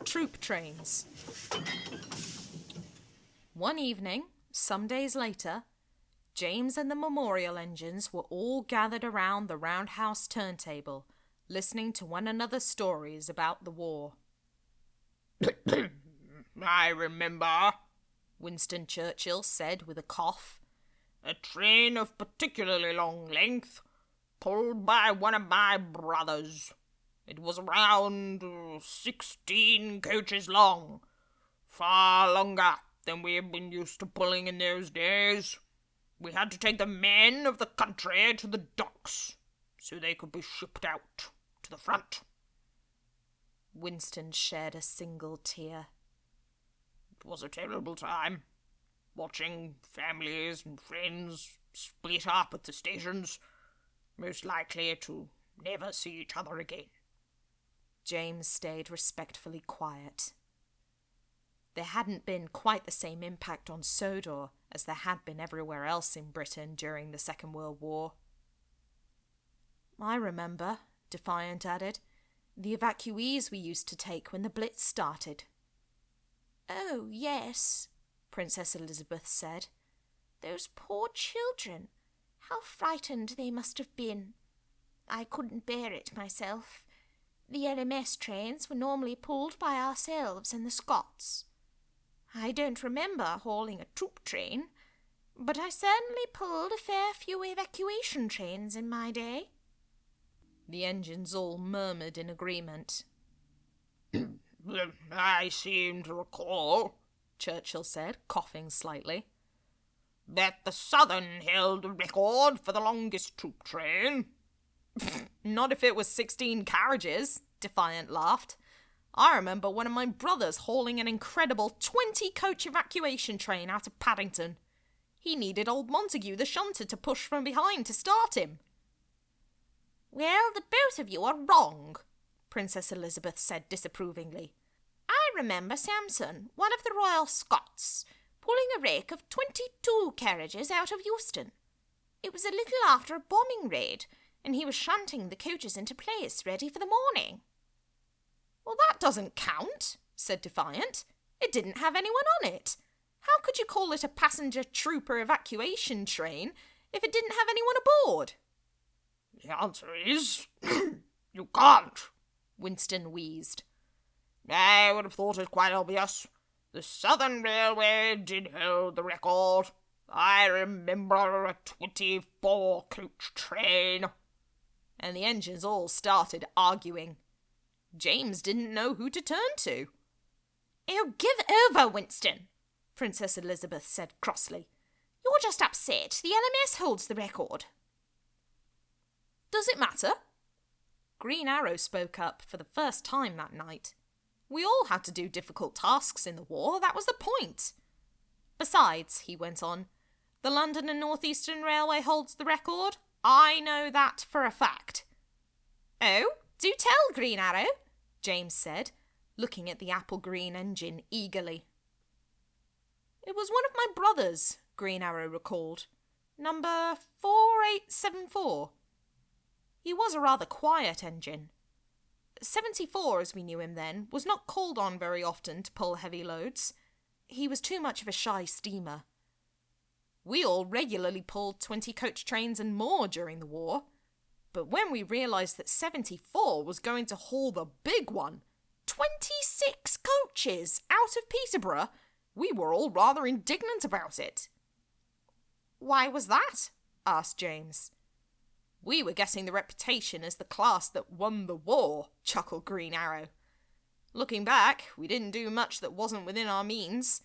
troop trains. One evening, some days later, James and the memorial engines were all gathered around the roundhouse turntable, listening to one another's stories about the war. I remember, Winston Churchill said with a cough. A train of particularly long length, pulled by one of my brothers. It was around 16 coaches long, far longer than we had been used to pulling in those days. We had to take the men of the country to the docks, so they could be shipped out to the front. Winston shed a single tear. It was a terrible time, watching families and friends split up at the stations, most likely to never see each other again. James stayed respectfully quiet. There hadn't been quite the same impact on Sodor as there had been everywhere else in Britain during the Second World War. I remember, Defiant added, the evacuees we used to take when the Blitz started. Oh, yes, Princess Elizabeth said. Those poor children. How frightened they must have been. I couldn't bear it myself. The LMS trains were normally pulled by ourselves and the Scots. I don't remember hauling a troop train, but I certainly pulled a fair few evacuation trains in my day. The engines all murmured in agreement. I seem to recall, Churchill said, coughing slightly, that the Southern held the record for the longest troop train. Not if it was 16 carriages, Defiant laughed. I remember one of my brothers hauling an incredible 20-coach evacuation train out of Paddington. He needed old Montague the shunter to push from behind to start him. Well, the both of you are wrong, Princess Elizabeth said disapprovingly. I remember Samson, one of the Royal Scots, pulling a rake of 22 carriages out of Euston. It was a little after a bombing raid, and he was shunting the coaches into place, ready for the morning. Well, that doesn't count, said Defiant. It didn't have anyone on it. How could you call it a passenger trooper evacuation train if it didn't have anyone aboard? The answer is, you can't, Winston wheezed. I would have thought it quite obvious. The Southern Railway did hold the record. I remember a 24-coach train. And the engines all started arguing. James didn't know who to turn to. Oh, give over, Winston, Princess Elizabeth said crossly. You're just upset. The LMS holds the record. Does it matter? Green Arrow spoke up for the first time that night. We all had to do difficult tasks in the war, that was the point. Besides, he went on, the London and North Eastern Railway holds the record. I know that for a fact. Oh, do tell, Green Arrow, James said, looking at the apple-green engine eagerly. It was one of my brothers, Green Arrow recalled. Number 4874. He was a rather quiet engine. 74, as we knew him then, was not called on very often to pull heavy loads. He was too much of a shy steamer. We all regularly pulled 20-coach trains and more during the war. But when we realised that 74 was going to haul the big one, 26 coaches out of Peterborough, we were all rather indignant about it. Why was that? asked James. We were getting the reputation as the class that won the war, chuckled Green Arrow. Looking back, we didn't do much that wasn't within our means.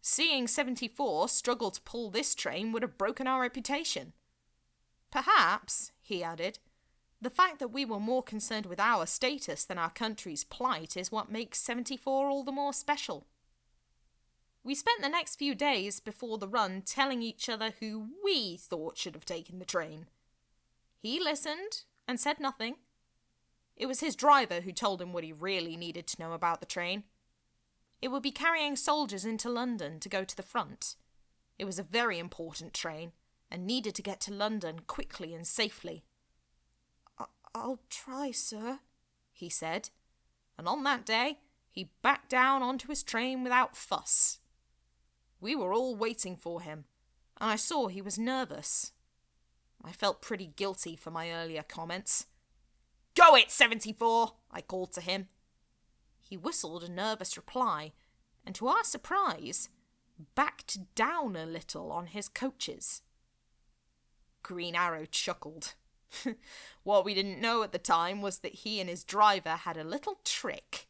Seeing 74 struggle to pull this train would have broken our reputation. Perhaps, he added, the fact that we were more concerned with our status than our country's plight is what makes 74 all the more special. We spent the next few days before the run telling each other who we thought should have taken the train. He listened and said nothing. It was his driver who told him what he really needed to know about the train. It would be carrying soldiers into London to go to the front. It was a very important train and needed to get to London quickly and safely. I'll try, sir, he said, and on that day he backed down onto his train without fuss. We were all waiting for him, and I saw he was nervous. I felt pretty guilty for my earlier comments. "Go it, 74!" I called to him. He whistled a nervous reply, and to our surprise, backed down a little on his coaches. Green Arrow chuckled. What we didn't know at the time was that he and his driver had a little trick.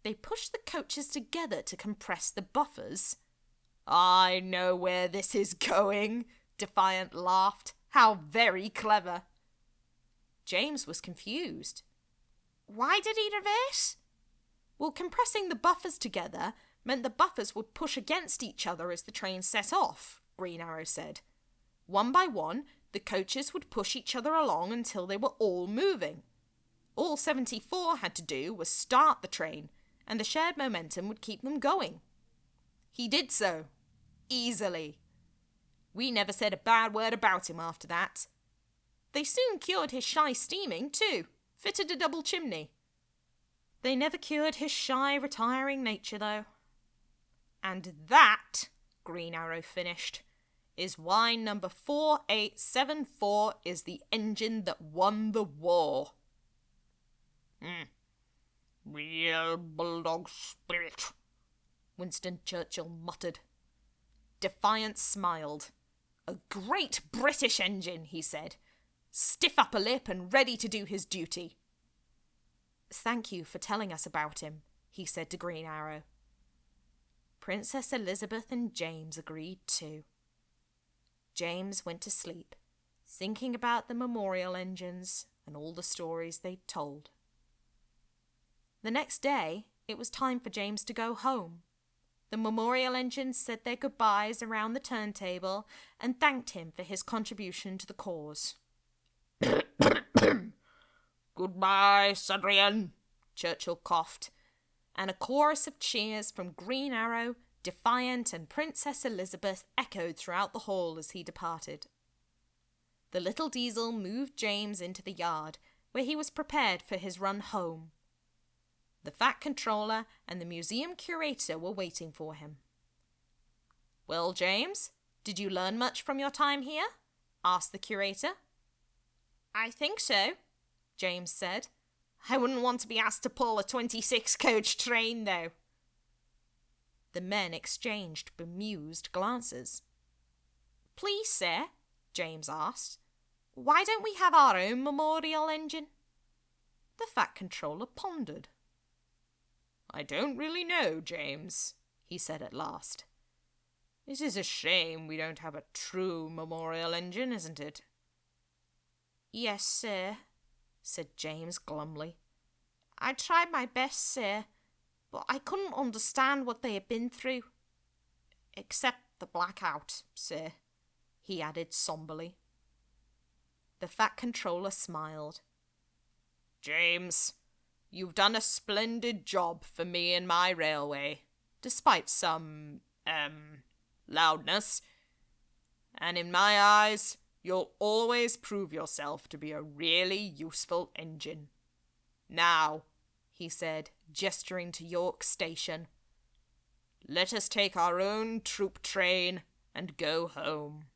They pushed the coaches together to compress the buffers. "I know where this is going," Defiant laughed. "How very clever." James was confused. "Why did he reverse?" "Well, compressing the buffers together meant the buffers would push against each other as the train set off," Green Arrow said. "One by one, the coaches would push each other along until they were all moving. All 74 had to do was start the train, and the shared momentum would keep them going. He did so. Easily. We never said a bad word about him after that. They soon cured his shy steaming, too. Fitted a double chimney. They never cured his shy, retiring nature, though. And that," Green Arrow finished, "is why number 4874 is the engine that won the war." Real bulldog spirit," Winston Churchill muttered. Defiant smiled. "A great British engine," he said. "Stiff upper lip and ready to do his duty." "Thank you for telling us about him," he said to Green Arrow. Princess Elizabeth and James agreed too. James went to sleep, thinking about the memorial engines and all the stories they'd told. The next day, it was time for James to go home. The memorial engines said their goodbyes around the turntable and thanked him for his contribution to the cause. "Goodbye, Cedrian," Churchill coughed, and a chorus of cheers from Green Arrow, Defiant, and Princess Elizabeth echoed throughout the hall as he departed. The little diesel moved James into the yard, where he was prepared for his run home. The Fat Controller and the museum curator were waiting for him. "Well, James, did you learn much from your time here?" asked the curator. "I think so," James said. "I wouldn't want to be asked to pull a 26-coach train, though." The men exchanged bemused glances. "Please, sir," James asked, "why don't we have our own memorial engine?" The Fat Controller pondered. "I don't really know, James," he said at last. "It is a shame we don't have a true memorial engine, isn't it?" "Yes, sir," said James glumly. "I tried my best, sir, but I couldn't understand what they had been through. Except the blackout, sir," he added somberly. The Fat Controller smiled. "James, you've done a splendid job for me and my railway, despite some, loudness. And in my eyes, you'll always prove yourself to be a really useful engine. Now," he said, gesturing to York Station, "let us take our own troop train and go home."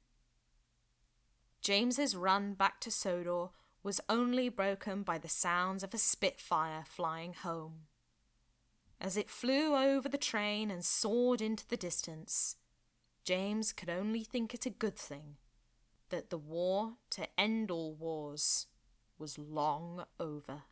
James's run back to Sodor was only broken by the sounds of a Spitfire flying home. As it flew over the train and soared into the distance, James could only think it a good thing that the war to end all wars was long over.